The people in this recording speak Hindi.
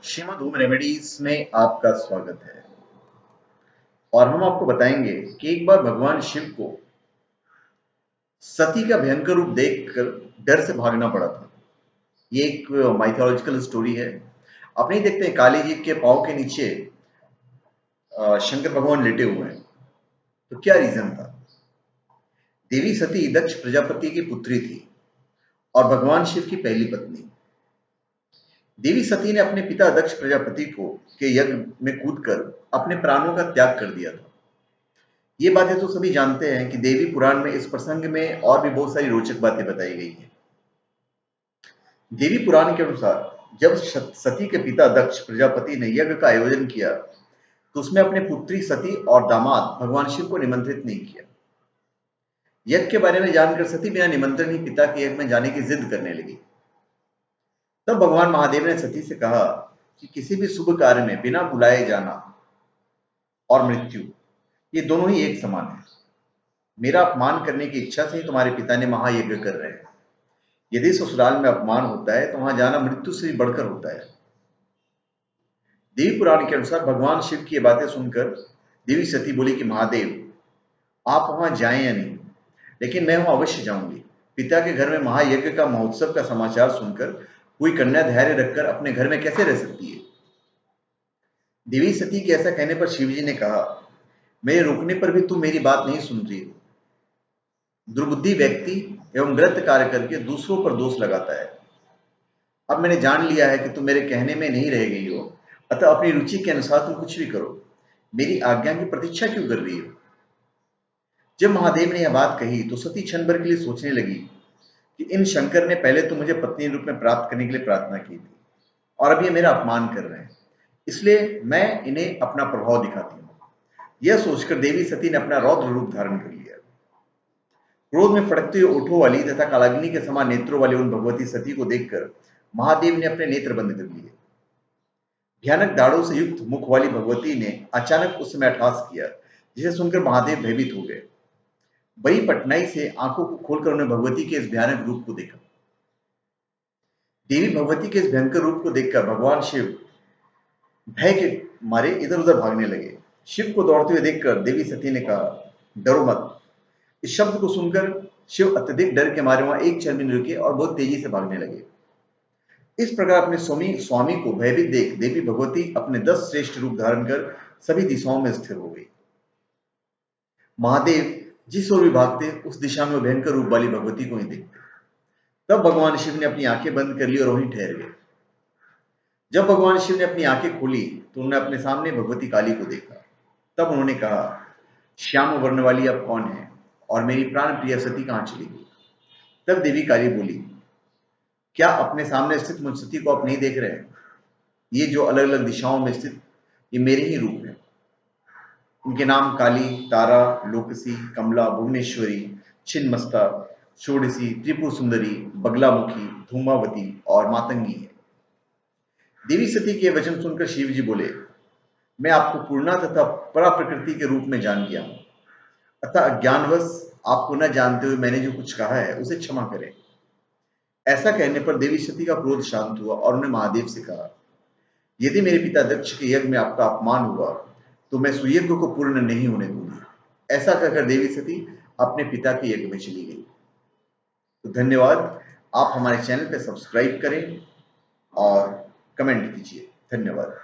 श्रीमद् होम रेमेडीज में आपका स्वागत है। और हम आपको बताएंगे कि एक बार भगवान शिव को सती का भयंकर रूप देखकर डर से भागना पड़ा था। ये एक माइथोलॉजिकल स्टोरी है। आप नहीं देखते हैं काली जी के पांव के नीचे शंकर भगवान लेटे हुए हैं। तो क्या रीजन था? देवी सती दक्ष प्रजापति की पुत्री थी और भगवान शिव की पहली पत्नी। देवी सती ने अपने पिता दक्ष प्रजापति को के यज्ञ में कूदकर अपने प्राणों का त्याग कर दिया था। ये बातें तो सभी जानते हैं कि देवी पुराण में इस प्रसंग में और भी बहुत सारी रोचक बातें बताई गई हैं। देवी पुराण के अनुसार जब सती के पिता दक्ष प्रजापति ने यज्ञ का आयोजन किया तो उसमें अपने पुत्री सती और दामाद भगवान शिव को निमंत्रित नहीं किया। यज्ञ के बारे में जानकर सती बिना निमंत्रण ही पिता के यज्ञ में जाने की जिद करने लगी। तब भगवान महादेव ने सती से कहा कि किसी भी शुभ कार्य में बिना बुलाए जाना और मृत्यु, ये दोनों ही एक समान है। मेरा अपमान करने की इच्छा से ही तुम्हारे पिता ने महायज्ञ कर रहे हैं। यदि ससुराल में अपमान होता है तो वहां जाना मृत्यु से भी बढ़कर होता है। देवी पुराण के अनुसार भगवान शिव की ये बातें सुनकर देवी सती बोली कि महादेव, आप वहां जाएं या नहीं, लेकिन मैं वहां अवश्य जाऊंगी। पिता के घर में महायज्ञ का महोत्सव का समाचार सुनकर कोई कन्या धैर्य रखकर अपने घर में कैसे रह सकती है? देवी सती के ऐसा कहने पर शिवजी ने कहा, मेरे रुकने पर भी तुम मेरी बात नहीं सुन रही हो। दुर्बुद्धि व्यक्ति एवं गलत कार्य करके दूसरों पर दोष लगाता है। अब मैंने जान लिया है कि तुम मेरे कहने में नहीं रह गई हो, अतः अपनी रुचि के अनुसार तुम कुछ भी करो। मेरी आज्ञा की प्रतीक्षा क्यों कर रही हो? जब महादेव ने यह बात कही तो सती क्षण भर के लिए सोचने लगी कि इन शंकर ने पहले तो मुझे पत्नी रूप में प्राप्त करने के लिए प्रार्थना की थी और अब ये मेरा अपमान कर रहे हैं, इसलिए मैं इन्हें अपना प्रभाव दिखाती हूँ। यह सोचकर देवी सती ने अपना रौद्र रूप धारण कर लिया। क्रोध में फड़कते हुए ओठों वाली तथा कालाग्नि के समान नेत्रों वाली उन भगवती सती को देखकर महादेव ने अपने नेत्र बंद कर लिए। भयानक दाढ़ों से युक्त मुख वाली भगवती ने अचानक उस समय अट्टहास किया, जिसे सुनकर महादेव भयभीत हो गए। बड़ी कठिनाई से आंखों को खोलकर उन्हें भगवती के इस भयानक रूप को देखा। देवी भगवती के इस भयंकर रूप को देखकर भगवान शिव भय के मारे इधर उधर भागने लगे। शिव को दौड़ते हुए देखकर देवी सती ने कहा, डरो मत। इस शब्द को सुनकर शिव अत्यधिक डर के मारे वहां एक क्षण भी नहीं रुके और बहुत तेजी से भागने लगे। इस प्रकार अपने स्वामी को भयभीत देख देवी भगवती अपने 10 श्रेष्ठ रूप धारण कर सभी दिशाओं में स्थिर हो गई। महादेव जिस ओर भी भागते उस दिशा में भयंकर रूप वाली भगवती को ही देखते। तब भगवान शिव ने अपनी आंखें बंद कर ली और वहीं ठहर गए। जब भगवान शिव ने अपनी आंखें खोली तो उन्होंने अपने सामने भगवती काली को देखा। तब उन्होंने कहा, श्याम वर्ण वाली अब कौन है और मेरी प्राण प्रिय सती कहां चली गई? तब देवी काली बोली, क्या अपने सामने स्थित मुझ सती को आप नहीं देख रहे हैं? ये जो अलग अलग दिशाओं में स्थित ये मेरे ही रूप हैं। उनके नाम काली, तारा, लोकसी, कमला, भुवनेश्वरी, छिन्नमस्ता, षोडशी, त्रिपुर सुंदरी, बगलामुखी, धूमावती और मातंगी है। देवी सती के वचन सुनकर शिव जी बोले, मैं आपको पूर्णा तथा परा प्रकृति के रूप में जान गया हूं, अतः अज्ञानवश आपको न जानते हुए मैंने जो कुछ कहा है उसे क्षमा करें। ऐसा कहने पर देवी सती का क्रोध शांत हुआ और उन्होंने महादेव से कहा, यदि मेरे पिता दक्ष के यज्ञ में आपका अपमान हुआ तो मैं सुयज्ञ को पूर्ण नहीं होने दूंगी। ऐसा कहकर देवी सती अपने पिता के यज्ञ में चली गई। तो धन्यवाद। आप हमारे चैनल पर सब्सक्राइब करें और कमेंट कीजिए। धन्यवाद।